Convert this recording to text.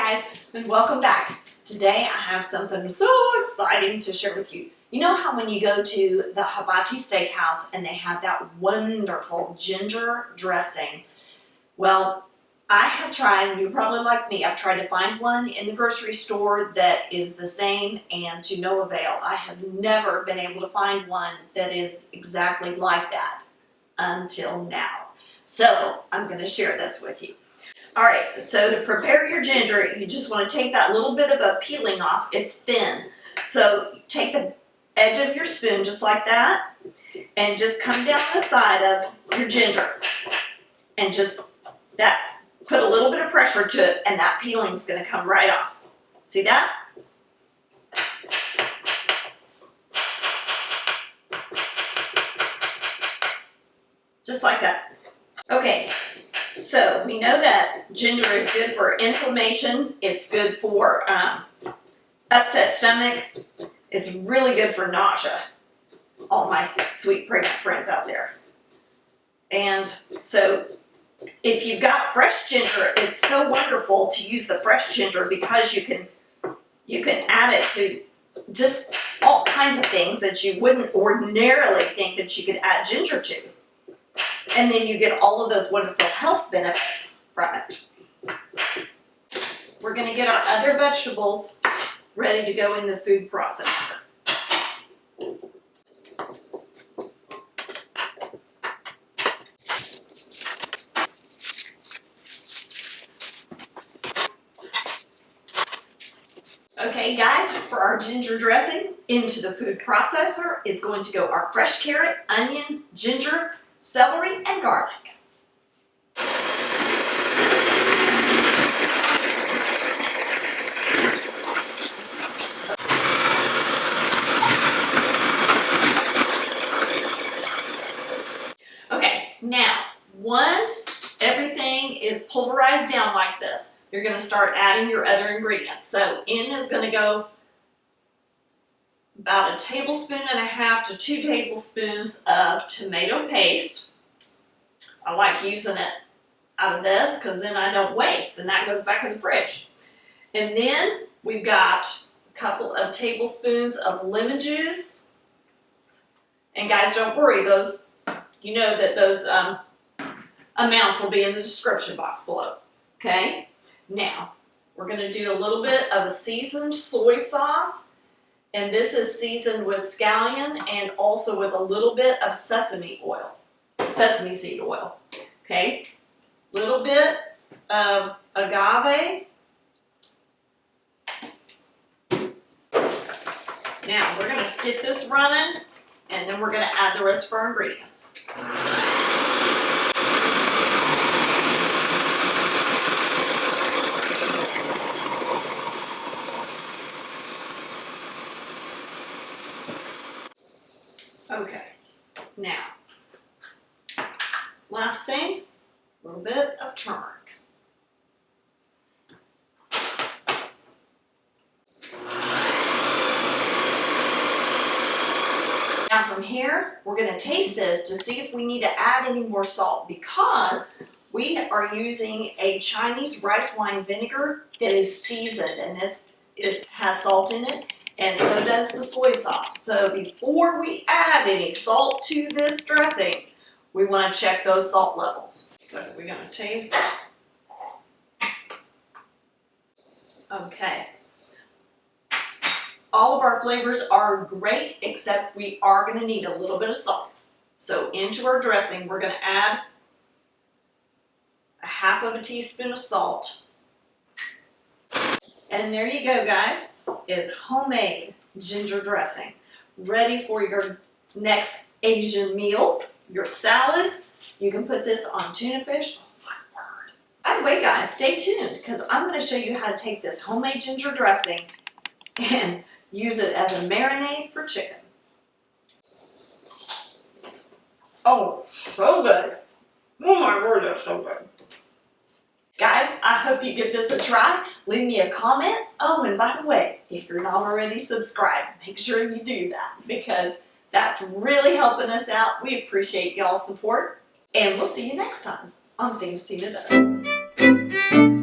guys, and welcome back. Today I have something so exciting to share with you. You know how when you go to the Hibachi Steakhouse and they have that wonderful ginger dressing? Well, I have tried, and you're probably like me, I've tried to find one in the grocery store that is the same and to no avail. I have never been able to find one that is exactly like that until now. So I'm going to share this with you. Alright, so to prepare your ginger, you just want to take that little bit of a peeling off. It's thin. So take the edge of your spoon just like that and just come down the side of your ginger and just that, put a little bit of pressure to it and that peeling is going to come right off. See that? Just like that. Okay. So we know that ginger is good for inflammation. It's good for upset stomach. It's really good for nausea. All my sweet pregnant friends out there. And so if you've got fresh ginger, it's so wonderful to use the fresh ginger because you can add it to just all kinds of things that you wouldn't ordinarily think that you could add ginger to. And then you get all of those wonderful health benefits from it. We're going to get our other vegetables ready to go in the food processor. Okay guys, for our ginger dressing, into the food processor is going to go our fresh carrot, onion, ginger, celery, and garlic. Okay, now, once everything is pulverized down like this, you're going to start adding your other ingredients. So in is going to go about 1.5 tablespoons to 2 tablespoons of tomato paste. I like using it out of this because then I don't waste and that goes back in the fridge. And then we've got a couple of tablespoons of lemon juice. And guys, don't worry, those, you know that those amounts will be in the description box below. Okay? Now, we're going to do a little bit of a seasoned soy sauce. And this is seasoned with scallion and also with a little bit of sesame seed oil. Okay, little bit of agave. Now we're going to get this running and then we're going to add the rest of our ingredients. Okay, now, last thing, a little bit of turmeric. Now from here, we're going to taste this to see if we need to add any more salt because we are using a Chinese rice wine vinegar that is seasoned and this has salt in it. And so does the soy sauce. So before we add any salt to this dressing, we want to check those salt levels. So we're going to taste. Okay. All of our flavors are great, except we are going to need a little bit of salt. So into our dressing, we're going to add 1/2 teaspoon of salt. And there you go, guys. Is homemade ginger dressing. Ready for your next Asian meal, your salad. You can put this on tuna fish. Oh my word. By the way, guys, stay tuned because I'm going to show you how to take this homemade ginger dressing and use it as a marinade for chicken. Oh, so good. Oh my word, that's so good. Guys, I hope you give this a try. Leave me a comment. Oh, and by the way, if you're not already subscribed, make sure you do that because that's really helping us out. We appreciate y'all's support, and we'll see you next time on Things Tina Does.